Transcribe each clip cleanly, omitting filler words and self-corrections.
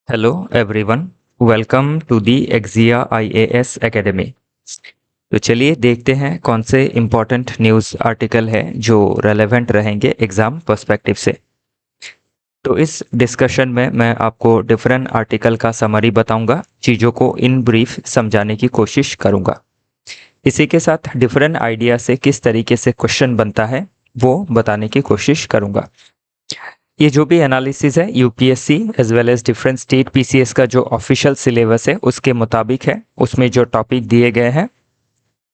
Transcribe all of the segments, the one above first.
Hello everyone, welcome to the एक्जिया IAS academy. तो चलिए देखते हैं कौन से इम्पोर्टेंट न्यूज़ आर्टिकल है जो रेलेवेंट रहेंगे एग्ज़ाम पर्सपेक्टिव से। तो इस डिस्कशन में मैं आपको डिफरेंट आर्टिकल का समरी बताऊंगा, चीज़ों को इन ब्रीफ समझाने की कोशिश करूंगा। इसी के साथ डिफरेंट आइडिया से किस तरीके से क्वेश्चन बनता है वो बताने की कोशिश करूंगा। ये जो भी एनालिसिस है UPSC as well as different state PCS का जो ऑफिशियल सिलेबस है उसके मुताबिक है। उसमें जो टॉपिक दिए गए हैं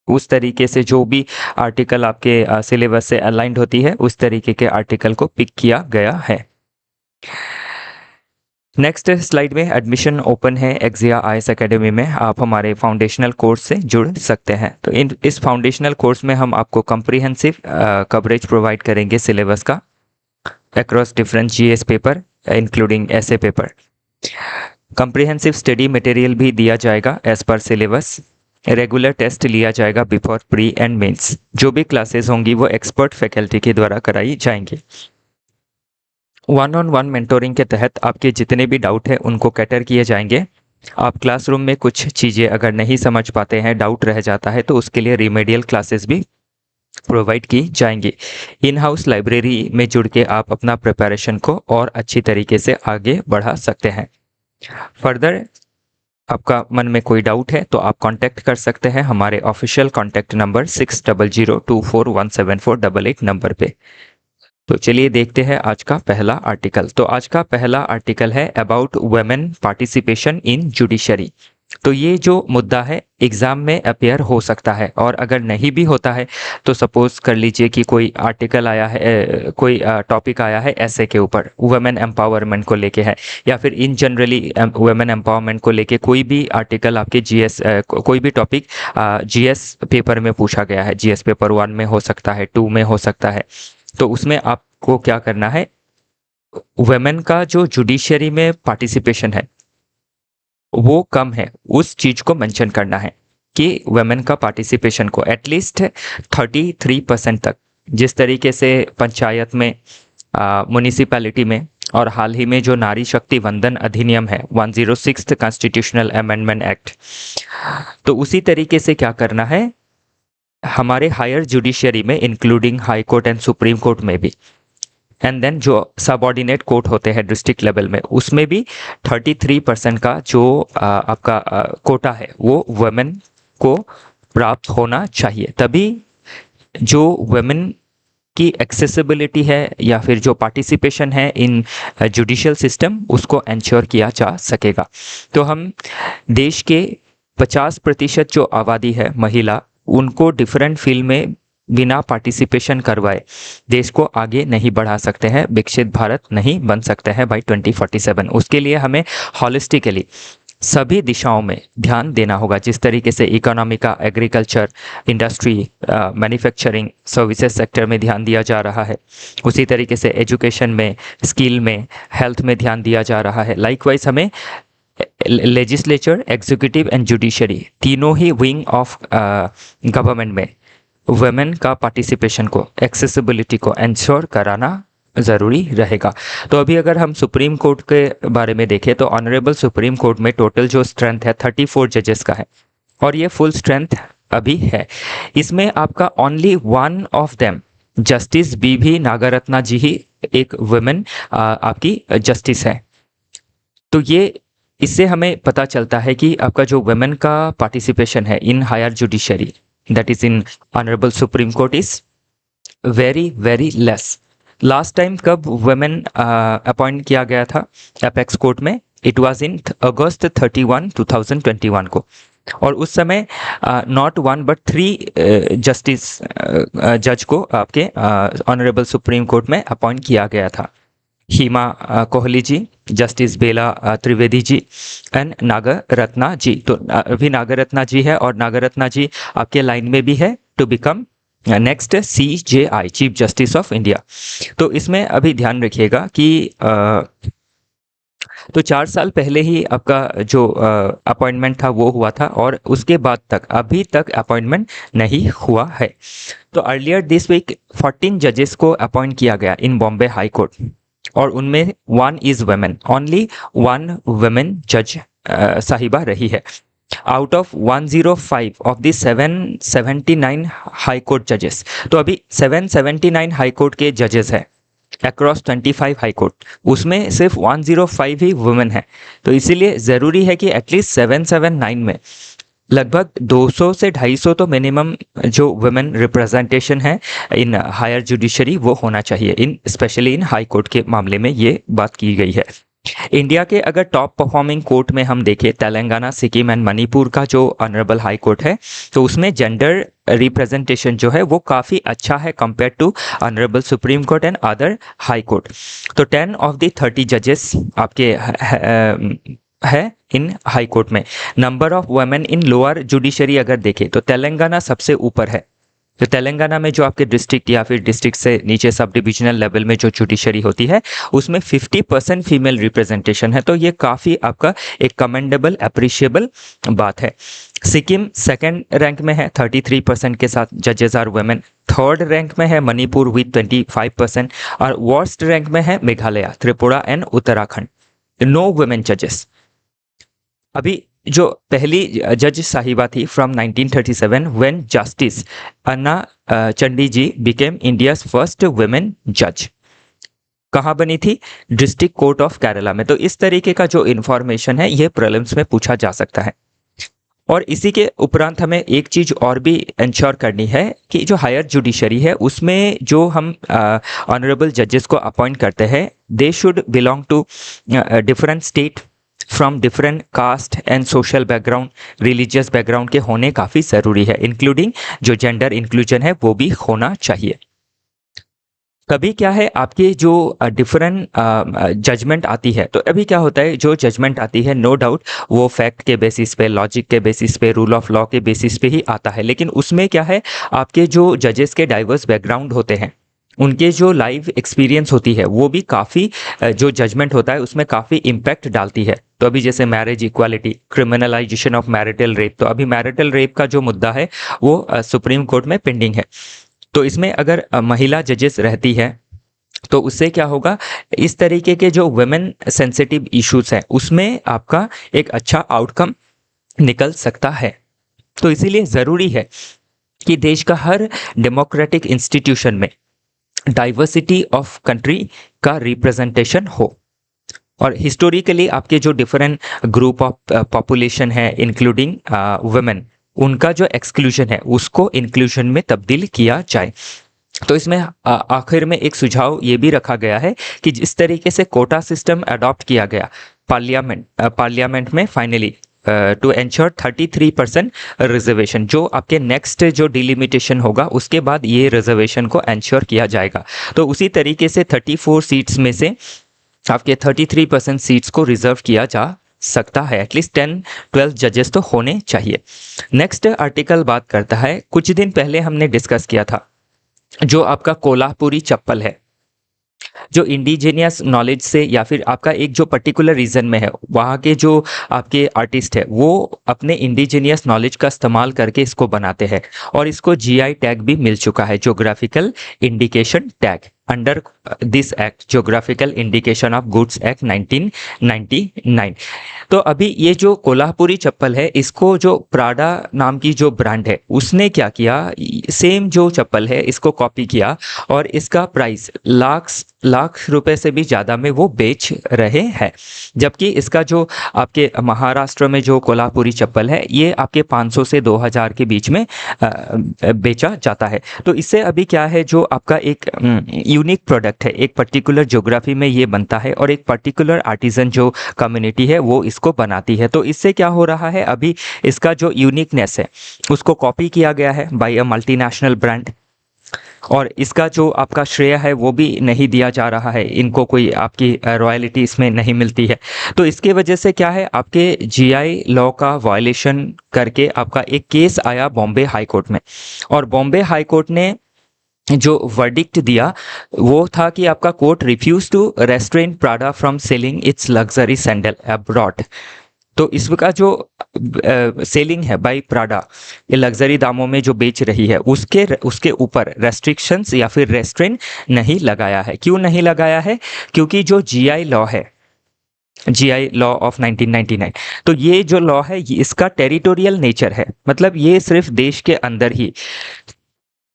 उस तरीके से जो भी आर्टिकल आपके सिलेबस से अलाइंड होती है उस तरीके के आर्टिकल को पिक किया गया है। नेक्स्ट स्लाइड में एडमिशन ओपन है एक्जिया आईएएस एकेडमी में। आप हमारे फाउंडेशनल कोर्स से जुड़ सकते हैं। तो इस फाउंडेशनल कोर्स में हम आपको कंप्रीहेंसिव कवरेज प्रोवाइड करेंगे सिलेबस का across different GS paper including ऐसे पेपर। कंप्रिहेंसिव स्टडी मटेरियल भी दिया जाएगा as per syllabus. Regular test लिया जाएगा बिफोर प्री एंड मेंस। जो भी क्लासेस होंगी वो एक्सपर्ट फैकल्टी के द्वारा कराई जाएंगी। वन ऑन वन मेंटोरिंग के तहत आपके जितने भी डाउट है उनको कैटर किए जाएंगे। आप क्लासरूम में कुछ चीज़ें अगर नहीं समझ पाते हैं, डाउट रह जाता है, तो उसके लिए रिमेडियल क्लासेस भी प्रोवाइड की जाएंगी। इन हाउस लाइब्रेरी में जुड़ के आप अपना प्रिपरेशन को और अच्छी तरीके से आगे बढ़ा सकते हैं। फर्दर आपका मन में कोई डाउट है तो आप कांटेक्ट कर सकते हैं हमारे ऑफिशियल कांटेक्ट नंबर 6002417488 नंबर पे। तो चलिए देखते हैं आज का पहला आर्टिकल। तो आज का पहला आर्टिकल है about women participation in judiciary. तो ये जो मुद्दा है एग्जाम में अपेयर हो सकता है, और अगर नहीं भी होता है तो सपोज कर लीजिए कि कोई आर्टिकल आया है, कोई टॉपिक आया है ऐसे के ऊपर वुमेन एम्पावरमेंट को लेके है, या फिर इन जनरली वुमेन एम्पावरमेंट को लेके कोई भी आर्टिकल आपके जीएस कोई भी टॉपिक जीएस पेपर में पूछा गया है। जीएस पेपर 1 में हो सकता है, 2 में हो सकता है। तो उसमें आपको क्या करना है, वुमेन का जो जुडिशरी में पार्टिसिपेशन है वो कम है उस चीज को मेंशन करना है कि वुमेन का पार्टिसिपेशन को एटलीस्ट 33% तक, जिस तरीके से पंचायत में, म्युनिसिपैलिटी में, और हाल ही में जो नारी शक्ति वंदन अधिनियम है 106 कॉन्स्टिट्यूशनल अमेंडमेंट एक्ट, तो उसी तरीके से क्या करना है हमारे हायर जुडिशरी में including high court and supreme court में भी, एंड देन जो सबऑर्डिनेट कोर्ट होते हैं डिस्ट्रिक्ट लेवल में उसमें भी 33% का जो आपका कोटा है वो वुमेन को प्राप्त होना चाहिए। तभी जो वुमेन की एक्सेसिबिलिटी है या फिर जो पार्टिसिपेशन है इन जुडिशियल सिस्टम उसको इंश्योर किया जा सकेगा। तो हम देश के 50% जो आबादी है महिला, उनको डिफरेंट फील्ड में बिना पार्टिसिपेशन करवाए देश को आगे नहीं बढ़ा सकते हैं, विकसित भारत नहीं बन सकते हैं बाई 2047। उसके लिए हमें हॉलिस्टिकली सभी दिशाओं में ध्यान देना होगा, जिस तरीके से इकोनॉमी का, agriculture, industry, manufacturing, services sector में ध्यान दिया जा रहा है, उसी तरीके से एजुकेशन में, स्किल में, हेल्थ में ध्यान दिया जा रहा है। लाइकवाइज हमें लेजिस्लेचर, एग्जीक्यूटिव एंड जुडिशरी तीनों ही विंग ऑफ गवर्नमेंट में वुमेन का पार्टिसिपेशन को, एक्सेसिबिलिटी को इंश्योर कराना ज़रूरी रहेगा। तो अभी अगर हम सुप्रीम कोर्ट के बारे में देखें तो ऑनरेबल सुप्रीम कोर्ट में टोटल जो स्ट्रेंथ है 34 जजेस का है, और ये फुल स्ट्रेंथ अभी है। इसमें आपका only one of them justice B Nagarathna ji ही एक वुमेन आपकी जस्टिस है। तो ये इससे हमें पता चलता है कि आपका जो वुमेन का पार्टिसिपेशन है in higher judiciary, that is in honourable supreme Court, is very very less. Last time कब वुमेन अपॉइंट किया गया था एपेक्स कोर्ट में? इट वाज इन अगस्त 31 2021 को, और उस समय नॉट वन बट 3 जस्टिस जज को आपके ऑनरेबल सुप्रीम कोर्ट में अपॉइंट किया गया था। Hima Kohli ji, justice Bela Trivedi ji and Nagarathna ji. तो अभी नागरत्ना जी है, और नागरत्ना जी आपके लाइन में भी है to become next CJI, chief justice of India. तो इसमें अभी ध्यान रखिएगा कि तो 4 साल पहले ही आपका जो अपॉइंटमेंट था वो हुआ था, और उसके बाद तक अभी तक अपॉइंटमेंट नहीं हुआ है। तो अर्लियर दिस वीक 14 जजेस को अपॉइंट किया गया इन बॉम्बे हाई कोर्ट, और उनमें 1 इज वुमेन, ओनली 1 वुमेन जज साहिबा रही है। Out of 105 of the 779 high court जजेस, तो अभी 779 हाई कोर्ट के जजेस हैं अक्रॉस 25 हाई कोर्ट, उसमें सिर्फ 105 ही वुमेन है। तो इसीलिए ज़रूरी है कि एटलीस्ट 779 में लगभग 200 से 250 तो मिनिमम जो वुमेन रिप्रेजेंटेशन है इन हायर जुडिशरी वो होना चाहिए, इन स्पेशली इन हाई कोर्ट के मामले में ये बात की गई है। इंडिया के अगर टॉप परफॉर्मिंग कोर्ट में हम देखें, तेलंगाना, सिक्किम एंड मणिपुर का जो ऑनरेबल हाई कोर्ट है, तो उसमें जेंडर रिप्रेजेंटेशन जो है वो काफ़ी अच्छा है compare to honourable supreme Court and other high court. तो 10 ऑफ द 30 जजेस आपके है इन हाई कोर्ट में। Number of women in lower judiciary अगर देखें तो तेलंगाना सबसे ऊपर है। तो तेलंगाना में जो आपके डिस्ट्रिक्ट या फिर डिस्ट्रिक्ट से नीचे सब डिविजनल लेवल में जो जुडिशरी होती है उसमें 50% फीमेल रिप्रेजेंटेशन है, तो ये काफ़ी आपका एक कमेंडेबल अप्रिशिएबल बात है। सिक्किम सेकंड रैंक में है 33% के साथ जजेस आर वुमेन। थर्ड रैंक में है मणिपुर विद 25% और वर्स्ट रैंक में है Meghalaya, Tripura and Uttarakhand, no women जजेस। अभी जो पहली जज साहिबा थी from 1937 when justice Anna Chandy ji became India's first women जज। कहाँ बनी थी? डिस्ट्रिक्ट कोर्ट ऑफ केरला में। तो इस तरीके का जो इन्फॉर्मेशन है ये प्रीलिम्स में पूछा जा सकता है। और इसी के उपरांत हमें एक चीज़ और भी इंश्योर करनी है कि जो हायर जुडिशरी है उसमें जो हम ऑनरेबल जजेस को अपॉइंट करते हैं they should belong to different state, from different caste and social background, religious background के होने काफ़ी ज़रूरी है, इंक्लूडिंग जो जेंडर इंक्लूजन है वो भी होना चाहिए। कभी क्या है आपके जो डिफरेंट जजमेंट आती है, तो अभी क्या होता है जो जजमेंट आती है नो डाउट वो फैक्ट के बेसिस पे, लॉजिक के बेसिस पे, रूल ऑफ लॉ के बेसिस पे ही आता है, लेकिन उसमें क्या है आपके जो जजेस के डाइवर्स बैकग्राउंड होते हैं उनके जो लाइव एक्सपीरियंस होती है वो भी काफ़ी जो जजमेंट होता है उसमें काफ़ी इम्पैक्ट डालती है। तो अभी जैसे marriage equality, criminalisation of marital rape, तो अभी मैरिटल रेप का जो मुद्दा है वो सुप्रीम कोर्ट में पेंडिंग है। तो इसमें अगर महिला जजेस रहती है तो उससे क्या होगा, इस तरीके के जो वुमेन सेंसिटिव इश्यूज हैं उसमें आपका एक अच्छा आउटकम निकल सकता है। तो इसीलिए ज़रूरी है कि देश का हर डेमोक्रेटिक इंस्टीट्यूशन में डाइवर्सिटी ऑफ कंट्री का रिप्रेजेंटेशन हो। और हिस्टोरिकली आपके जो डिफरेंट ग्रुप ऑफ पॉपुलेशन है इंक्लूडिंग वुमेन, उनका जो एक्सक्लूजन है उसको इंक्लूजन में तब्दील किया जाए। तो इसमें आखिर में एक सुझाव ये भी रखा गया है कि जिस तरीके से कोटा सिस्टम अडॉप्ट किया गया पार्लियामेंट में फाइनली टू एंश्योर 33% रिजर्वेशन, जो आपके नेक्स्ट जो डिलिमिटेशन होगा उसके बाद ये रिजर्वेशन को एंश्योर किया जाएगा। तो उसी तरीके से 34 सीट्स में से आपके 33% सीट्स को रिजर्व किया जा सकता है। एटलीस्ट 10-12 जजेस तो होने चाहिए। नेक्स्ट आर्टिकल बात करता है, कुछ दिन पहले हमने डिस्कस किया था जो आपका कोल्हापुरी चप्पल है, जो इंडिजीनियस नॉलेज से या फिर आपका एक जो पर्टिकुलर रीजन में है वहाँ के जो आपके आर्टिस्ट है वो अपने इंडिजीनियस नॉलेज का इस्तेमाल करके इसको बनाते हैं और इसको जीआई टैग भी मिल चुका है, geographical indication tag under this act, geographical indication of goods act 1999। तो अभी ये जो कोल्हापुरी चप्पल है इसको जो प्राडा नाम की जो ब्रांड है उसने क्या किया, सेम जो चप्पल है इसको कॉपी किया और इसका प्राइस लाख रुपए से भी ज़्यादा में वो बेच रहे हैं। जबकि इसका जो आपके महाराष्ट्र में जो कोल्हापुरी चप्पल है ये आपके 500 से 2000 के बीच में बेचा जाता है। तो इससे अभी क्या है, जो आपका एक यूनिक प्रोडक्ट है, एक पर्टिकुलर ज्योग्राफी में ये बनता है और एक पर्टिकुलर आर्टिजन जो कम्युनिटी है वो इसको बनाती है। तो इससे क्या हो रहा है, अभी इसका जो यूनिकनेस है उसको कॉपी किया गया है बाय अ मल्टीनेशनल ब्रांड और इसका जो आपका श्रेय है वो भी नहीं दिया जा रहा है, इनको कोई आपकी रॉयल्टी इसमें नहीं मिलती है। तो इसके वजह से क्या है, आपके जीआई लॉ का वायलेशन करके आपका एक केस आया बॉम्बे हाई कोर्ट में और बॉम्बे हाई कोर्ट ने जो वर्डिक्ट दिया वो था कि आपका court refuse to restrain Prada from selling its luxury sandal abroad. तो इसका जो सेलिंग है बाई प्राडा, ये लग्जरी दामों में जो बेच रही है, उसके ऊपर रेस्ट्रिक्शंस या फिर रेस्ट्रेंट नहीं लगाया है। क्यों नहीं लगाया है? क्योंकि जो जीआई लॉ है, जीआई लॉ ऑफ 1999, तो ये जो लॉ है इसका टेरिटोरियल नेचर है, मतलब ये सिर्फ देश के अंदर ही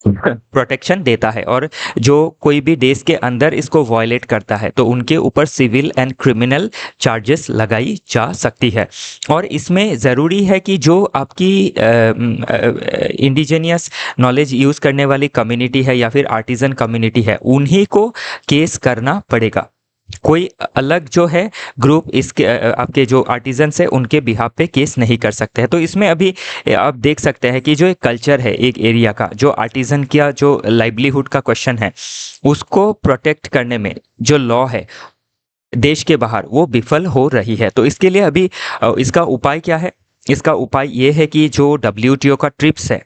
प्रोटेक्शन देता है, और जो कोई भी देश के अंदर इसको वायलेट करता है तो उनके ऊपर सिविल एंड क्रिमिनल चार्जेस लगाई जा सकती है। और इसमें ज़रूरी है कि जो आपकी इंडिजीनियस नॉलेज यूज़ करने वाली कम्युनिटी है या फिर आर्टिजन कम्युनिटी है, उन्हीं को केस करना पड़ेगा। कोई अलग जो है ग्रुप इसके आपके जो आर्टिजन्स है उनके बिहाफ पे केस नहीं कर सकते हैं। तो इसमें अभी आप देख सकते हैं कि जो एक कल्चर है एक एरिया का, जो आर्टिजन का जो लाइवलीहुड का क्वेश्चन है, उसको प्रोटेक्ट करने में जो लॉ है देश के बाहर वो विफल हो रही है। तो इसके लिए अभी इसका उपाय क्या है? इसका उपाय ये है कि जो डब्ल्यूटीओ का ट्रिप्स है,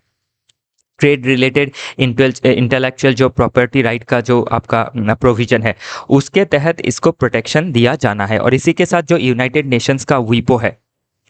ट्रेड रिलेटेड इंटेलेक्चुअल जो प्रॉपर्टी राइट का जो आपका प्रोविजन है, उसके तहत इसको प्रोटेक्शन दिया जाना है। और इसी के साथ जो यूनाइटेड नेशंस का वीपो है,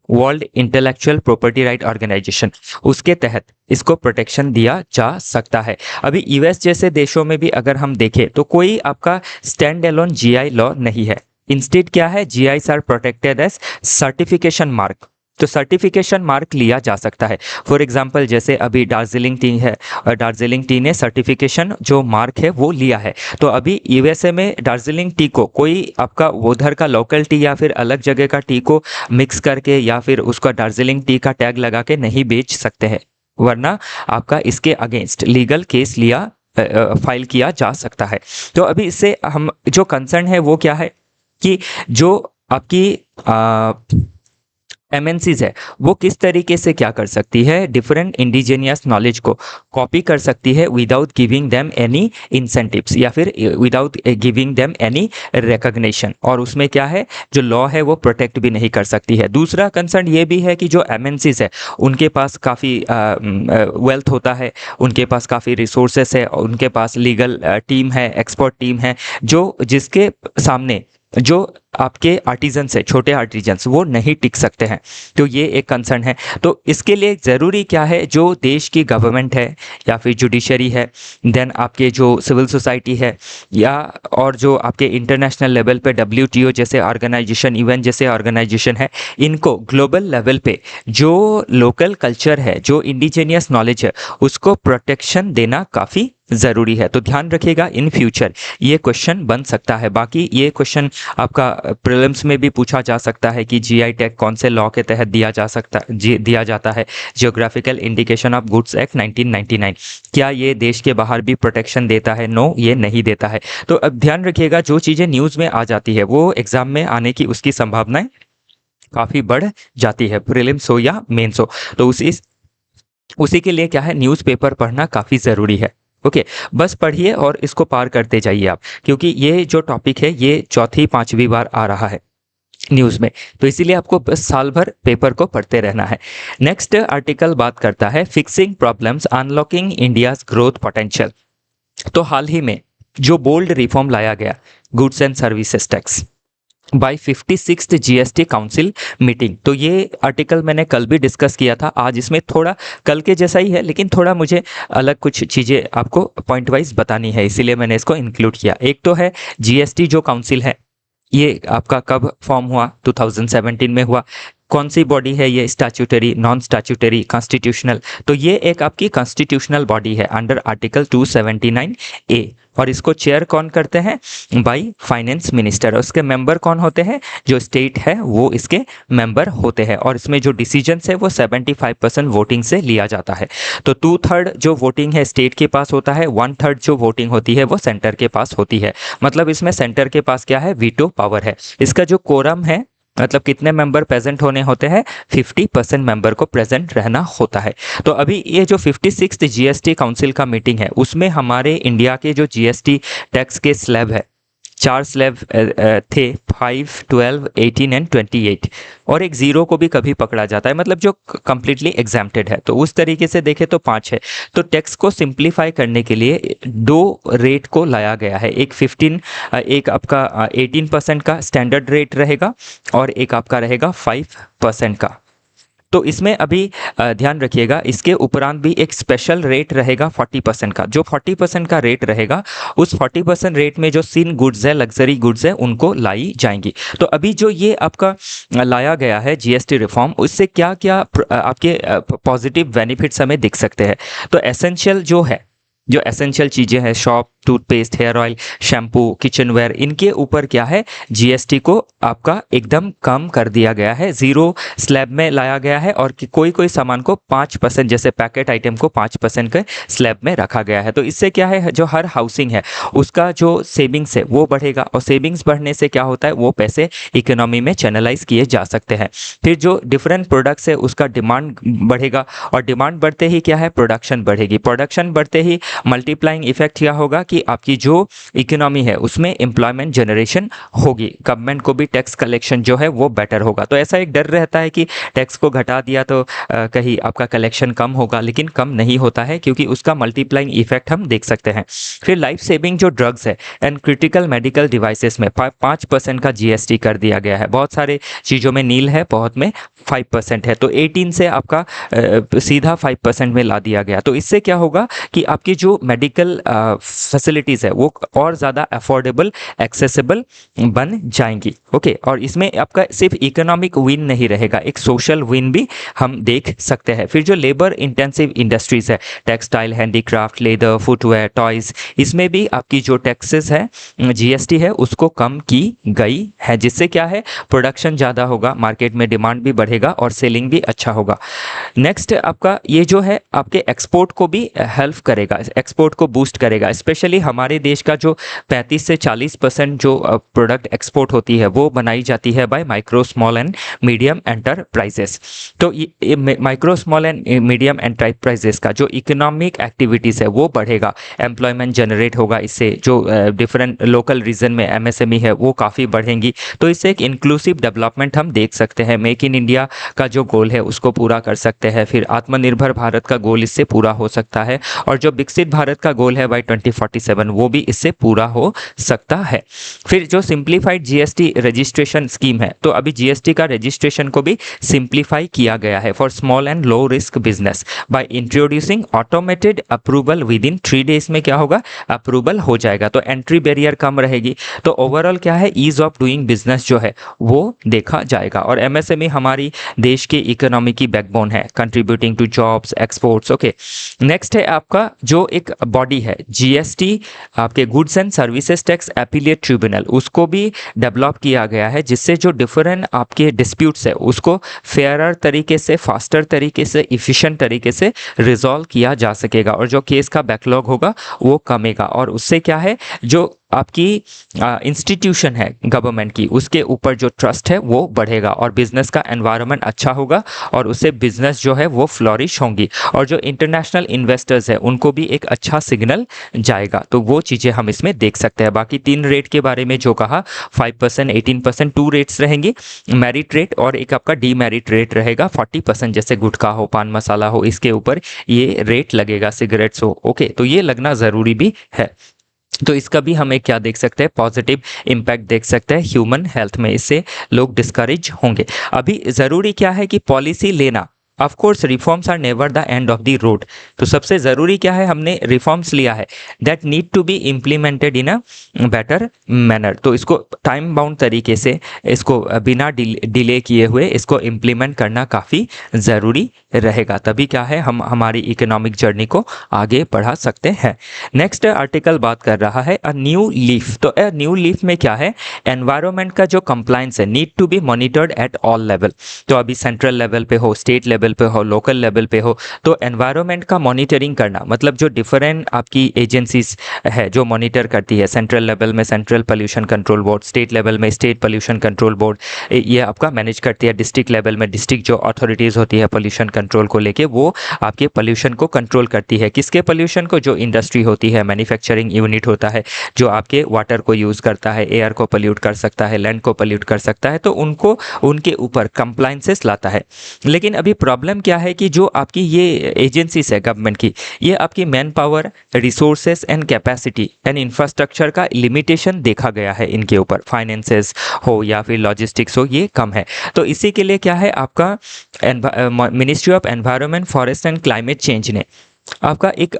world intellectual property right organisation, उसके तहत इसको प्रोटेक्शन दिया जा सकता है। अभी यूएस जैसे देशों में भी अगर हम देखें तो कोई आपका स्टैंड एलोन जीआई लॉ नहीं है। इंस्टेड क्या है? GIs are protected as certification mark, तो सर्टिफिकेशन मार्क लिया जा सकता है। फॉर एग्जांपल जैसे अभी दार्जिलिंग टी है, और दार्जिलिंग टी ने सर्टिफिकेशन जो मार्क है वो लिया है। तो अभी यूएसए में दार्जिलिंग टी को कोई आपका उधर का लोकल टी या फिर अलग जगह का टी को मिक्स करके या फिर उसका दार्जिलिंग टी का टैग लगा के नहीं बेच सकते हैं, वरना आपका इसके अगेंस्ट लीगल केस फाइल किया जा सकता है। तो अभी इससे हम जो कंसर्न है वो क्या है कि जो आपकी एमएनसीज है वो किस तरीके से क्या कर सकती है, डिफरेंट इंडिजीनियस नॉलेज को कॉपी कर सकती है without giving them any incentives या फिर without giving them any recognition, और उसमें क्या है जो लॉ है वो प्रोटेक्ट भी नहीं कर सकती है। दूसरा कंसर्न ये भी है कि जो एमएनसीज है उनके पास काफ़ी वेल्थ होता है, उनके पास काफ़ी रिसोर्सेस है, उनके पास लीगल टीम है, एक्सपर्ट टीम है, जो जिसके सामने जो आपके आर्टिजन्स है, छोटे आर्टिजन्स, वो नहीं टिक सकते हैं। तो ये एक कंसर्न है। तो इसके लिए ज़रूरी क्या है, जो देश की गवर्नमेंट है या फिर जुडिशरी है, देन आपके जो सिविल सोसाइटी है, या और जो आपके इंटरनेशनल लेवल पे डब्ल्यूटीओ जैसे ऑर्गेनाइजेशन, इवन जैसे ऑर्गेनाइजेशन है, इनको ग्लोबल लेवल पे जो लोकल कल्चर है, जो इंडिजीनियस नॉलेज है, उसको प्रोटेक्शन देना काफ़ी ज़रूरी है। तो ध्यान रखिएगा, इन फ्यूचर ये क्वेश्चन बन सकता है। बाकी ये क्वेश्चन आपका प्रीलिम्स में भी पूछा जा सकता है कि जीआई टैग कौन से लॉ के तहत दिया जाता है। Geographical indication of goods act 1999, क्या ये देश के बाहर भी प्रोटेक्शन देता है? नो, ये नहीं देता है। तो अब ध्यान रखिएगा, जो चीज़ें न्यूज़ में आ जाती है वो एग्जाम में आने की उसकी संभावनाएं काफ़ी बढ़ जाती है, प्रीलिम्स हो या मेंस हो। तो उसी के लिए क्या है, न्यूज़पेपर पढ़ना काफ़ी ज़रूरी है। ओके, बस पढ़िए और इसको पार करते जाइए आप, क्योंकि ये जो टॉपिक है ये चौथी पांचवी बार आ रहा है न्यूज़ में, तो इसीलिए आपको बस साल भर पेपर को पढ़ते रहना है। नेक्स्ट आर्टिकल बात करता है fixing problems unlocking India's growth potential. तो हाल ही में जो बोल्ड रिफॉर्म लाया गया, goods and services tax bye 56th GST council meeting, तो ये आर्टिकल मैंने कल भी डिस्कस किया था। आज इसमें थोड़ा कल के जैसा ही है, लेकिन थोड़ा मुझे अलग कुछ चीज़ें आपको पॉइंट वाइज बतानी है, इसीलिए मैंने इसको इंक्लूड किया। एक तो है जीएसटी जो काउंसिल है, ये आपका कब फॉर्म हुआ? 2017 में हुआ। कौन सी बॉडी है ये? Statutory, non statutory, constitutional. तो ये एक आपकी कॉन्स्टिट्यूशनल बॉडी है अंडर आर्टिकल 279A, और इसको चेयर कौन करते हैं? By finance minister. उसके मेंबर कौन होते हैं? जो स्टेट है वो इसके मेंबर होते हैं, और इसमें जो डिसीजंस है वो 75% वोटिंग से लिया जाता है। तो 2/3 जो वोटिंग है स्टेट के पास होता है, 1/3 जो वोटिंग होती है वो सेंटर के पास होती है। मतलब इसमें सेंटर के पास क्या है? वीटो पावर है। इसका जो कोरम है, मतलब कितने मेंबर प्रेजेंट होने होते हैं? 50% मेंबर को प्रेजेंट रहना होता है। तो अभी ये जो 56th जीएसटी काउंसिल का मीटिंग है, उसमें हमारे इंडिया के जो जीएसटी टैक्स के स्लैब है, 4 स्लैब थे, 5, 12, 18 एंड 28, और एक ज़ीरो को भी कभी पकड़ा जाता है, मतलब जो कम्प्लीटली एग्जैम्प्टेड है। तो उस तरीके से देखें तो 5 है। तो टैक्स को सिंप्लीफाई करने के लिए 2 रेट को लाया गया है, एक 15, एक आपका 18% का स्टैंडर्ड रेट रहेगा और एक आपका रहेगा 5% का। तो इसमें अभी ध्यान रखिएगा, इसके उपरांत भी एक स्पेशल रेट रहेगा 40% का। जो 40% का रेट रहेगा, उस 40% रेट में जो सिन गुड्स है, लग्जरी गुड्स है, उनको लाई जाएंगी। तो अभी जो ये आपका लाया गया है जीएसटी रिफॉर्म, उससे क्या क्या आपके पॉजिटिव बेनिफिट्स हमें दिख सकते हैं। तो एसेंशियल जो है, जो एसेंशियल चीज़ें हैं, soap, toothpaste, hair oil, shampoo, kitchenware, इनके ऊपर क्या है, जीएसटी को आपका एकदम कम कर दिया गया है, ज़ीरो स्लैब में लाया गया है। और कोई कोई सामान को 5%, जैसे पैकेट आइटम को 5% के स्लैब में रखा गया है। तो इससे क्या है, जो हर हाउसिंग है उसका जो सेविंग्स है वो बढ़ेगा, और सेविंग्स बढ़ने से क्या होता है, वो पैसे इकोनॉमी में चैनलाइज किए जा सकते हैं। फिर जो डिफरेंट प्रोडक्ट्स है उसका डिमांड बढ़ेगा, और डिमांड बढ़ते ही क्या है, प्रोडक्शन बढ़ेगी। प्रोडक्शन बढ़ते ही मल्टीप्लाइंग इफेक्ट क्या होगा कि आपकी जो इकोनॉमी है उसमें एम्प्लॉयमेंट जनरेशन होगी, गवर्नमेंट को भी टैक्स कलेक्शन जो है वो बेटर होगा। तो ऐसा एक डर रहता है कि टैक्स को घटा दिया तो कहीं आपका कलेक्शन कम होगा, लेकिन कम नहीं होता है, क्योंकि उसका मल्टीप्लाइंग इफेक्ट हम देख सकते हैं। फिर लाइफ सेविंग जो ड्रग्स है एंड क्रिटिकल मेडिकल डिवाइसेस में 5% का जीएसटी कर दिया गया है। बहुत सारे चीज़ों में नील है, बहुत में 5% है। तो 18 से आपका सीधा 5% में ला दिया गया। तो इससे क्या होगा कि आपकी जो मेडिकल फैसिलिटीज़ है वो और ज़्यादा अफोर्डेबल, एक्सेसिबल बन जाएंगी। ओके, और इसमें आपका सिर्फ इकोनॉमिक विन नहीं रहेगा, एक सोशल विन भी हम देख सकते हैं। फिर जो लेबर इंटेंसिव इंडस्ट्रीज़ है, textile, handicraft, leather, footwear, toys, इसमें भी आपकी जो टैक्सेस है, जीएसटी है, उसको कम की गई है, जिससे क्या है, प्रोडक्शन ज़्यादा होगा, मार्केट में डिमांड भी बढ़ेगा और सेलिंग भी अच्छा होगा। नेक्स्ट आपका ये जो है आपके एक्सपोर्ट को भी हेल्प करेगा, एक्सपोर्ट को बूस्ट करेगा। स्पेशली हमारे देश का जो 35 से 40% जो प्रोडक्ट एक्सपोर्ट होती है वो बनाई जाती है bye micro, small and medium enterprises. तो ये micro, small and medium enterprises का जो इकोनॉमिक एक्टिविटीज़ है वो बढ़ेगा, एम्प्लॉयमेंट जनरेट होगा इससे, जो डिफरेंट लोकल रीजन में एमएसएमई है वो काफ़ी बढ़ेंगी। तो इससे एक इंक्लूसिव डेवलपमेंट हम देख सकते हैं। मेक इन इंडिया का जो गोल है उसको पूरा कर सकते हैं। फिर आत्मनिर्भर भारत का गोल इससे पूरा हो सकता है, और जो विकसित भारत का गोल है बाय 2047 वो भी इससे पूरा हो सकता है। फिर जो सिंप्लीफाइड जीएसटी रजिस्ट्रेशन स्कीम है, तो अभी जीएसटी का रजिस्ट्रेशन को भी सिंप्लीफाई किया गया है for small and low risk business by introducing automated approval with in 3 days में क्या होगा, अप्रूवल हो जाएगा। तो एंट्री बैरियर कम रहेगी। तो ओवरऑल क्या है, ईज ऑफ डूइंग बिजनेस जो है वो देखा जाएगा। और एमएसएमई हमारी देश की इकोनॉमी की बैकबोन है, contributing to jobs, exports. Okay, next है आपका जो एक बॉडी है जीएसटी, आपके goods and services tax appellate tribunal, उसको भी डेवलप किया गया है, जिससे जो डिफरेंट आपके डिस्प्यूट्स है उसको फेयरर तरीके से, फास्टर तरीके से, इफिशिएंट तरीके से रिजॉल्व किया जा सकेगा, और जो केस का बैकलॉग होगा वो कमेगा। और उससे क्या है, जो आपकी इंस्टीट्यूशन है गवर्नमेंट की, उसके ऊपर जो ट्रस्ट है वो बढ़ेगा, और बिजनेस का एनवायरनमेंट अच्छा होगा, और उससे बिजनेस जो है वो फ्लॉरिश होंगी, और जो इंटरनेशनल इन्वेस्टर्स है उनको भी एक अच्छा सिग्नल जाएगा। तो वो चीज़ें हम इसमें देख सकते हैं। बाकी 3 रेट के बारे में जो कहा, 5%, 18%, 2 रेट्स रहेंगी, मेरिट रेट और एक आपका डीमेरिट रेट रहेगा। 40% जैसे गुटखा हो, पान मसाला हो, इसके ऊपर ये रेट लगेगा, सिगरेट्स हो। ओके, तो ये लगना ज़रूरी भी है। तो इसका भी हमें क्या देख सकते हैं, पॉजिटिव इम्पैक्ट देख सकते हैं ह्यूमन हेल्थ में, इससे लोग डिस्करेज होंगे। अभी ज़रूरी क्या है कि पॉलिसी लेना, of course reforms are never the end of the road. तो सबसे ज़रूरी क्या है, हमने रिफॉर्म्स लिया है, that need to be implemented in a better manner. तो इसको टाइम बाउंड तरीके से, इसको बिना डिले किए हुए इसको इम्प्लीमेंट करना काफ़ी ज़रूरी रहेगा। तभी क्या है, हम हमारी इकोनॉमिक जर्नी को आगे बढ़ा सकते हैं। नेक्स्ट आर्टिकल बात कर रहा है अ न्यू लीफ। तो अ न्यू लीफ में क्या है, एनवायरनमेंट का जो कंप्लायंस है need to be monitored at all level. तो अभी सेंट्रल लेवल पे हो, स्टेट लेवल लेवल पे हो, लोकल लेवल पे हो, तो एनवायरनमेंट का मॉनिटरिंग करना, मतलब जो डिफरेंट आपकी एजेंसीज है जो मॉनिटर करती है, सेंट्रल लेवल में central pollution control board, state level में स्टेट पोल्यूशन कंट्रोल बोर्ड, ये आपका मैनेज करती है। डिस्ट्रिक्ट लेवल में डिस्ट्रिक्ट जो अथॉरिटीज़ होती है पोल्यूशन कंट्रोल को लेके, वो आपके पोल्यूशन को कंट्रोल करती है। किसके पोल्यूशन को? जो इंडस्ट्री होती है, मैन्युफैक्चरिंग यूनिट होता है, जो आपके वाटर को यूज़ करता है, एयर को पोल्यूट कर सकता है, लैंड को पोल्यूट कर सकता है, तो उनको उनके ऊपर कंप्लाइंसेस लाता है। लेकिन अभी प्रॉब्लम क्या है कि जो आपकी ये एजेंसीज है गवर्नमेंट की, ये आपकी man power, resources and capacity and infrastructure का लिमिटेशन देखा गया है इनके ऊपर, फाइनेंसेस हो या फिर लॉजिस्टिक्स हो, ये कम है। तो इसी के लिए क्या है, आपका ministry of environment, forest and climate change ने आपका एक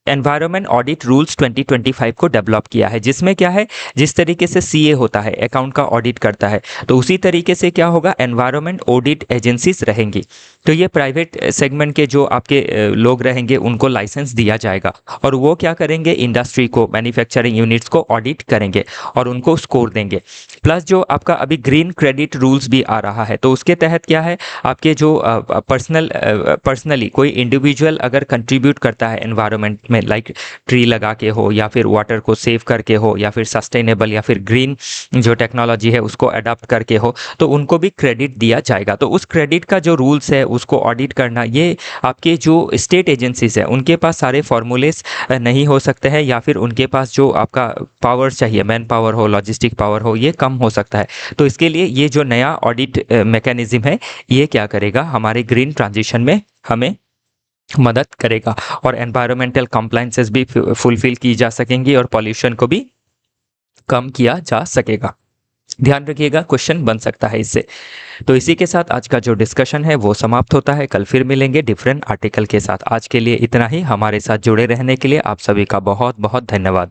एनवायरनमेंट ऑडिट रूल्स 2025 को डेवलप किया है, जिसमें क्या है, जिस तरीके से सीए होता है, अकाउंट का ऑडिट करता है, तो उसी तरीके से क्या होगा, एनवायरनमेंट ऑडिट एजेंसीज रहेंगी। तो ये प्राइवेट सेगमेंट के जो आपके लोग रहेंगे उनको लाइसेंस दिया जाएगा, और वो क्या करेंगे, इंडस्ट्री को, मैन्युफैक्चरिंग यूनिट्स को ऑडिट करेंगे और उनको स्कोर देंगे। प्लस जो आपका अभी ग्रीन क्रेडिट रूल्स भी आ रहा है, तो उसके तहत क्या है, आपके जो पर्सनली कोई इंडिविजुअल अगर कंट्रीब्यूट करता है एनवायरनमेंट में, लाइक ट्री लगा के हो, या फिर वाटर को सेव करके हो, या फिर सस्टेनेबल या फिर ग्रीन जो टेक्नोलॉजी है उसको अडॉप्ट करके हो, तो उनको भी क्रेडिट दिया जाएगा। तो उस क्रेडिट का जो रूल्स है उसको ऑडिट करना, ये आपके जो स्टेट एजेंसीज है उनके पास सारे फॉर्मूलेस नहीं हो सकते हैं, या फिर उनके पास जो आपका पावर चाहिए, मैन पावर हो, लॉजिस्टिक पावर हो, ये कम हो सकता है। तो इसके लिए ये जो नया ऑडिट मैकेनिज्म है, ये क्या करेगा, हमारे ग्रीन ट्रांजिशन में हमें मदद करेगा, और एनवायरमेंटल कंप्लायंसेस भी फुलफिल की जा सकेंगी, और पॉल्यूशन को भी कम किया जा सकेगा। ध्यान रखिएगा, क्वेश्चन बन सकता है इससे। तो इसी के साथ आज का जो डिस्कशन है वो समाप्त होता है। कल फिर मिलेंगे डिफरेंट आर्टिकल के साथ। आज के लिए इतना ही। हमारे साथ जुड़े रहने के लिए आप सभी का बहुत बहुत धन्यवाद।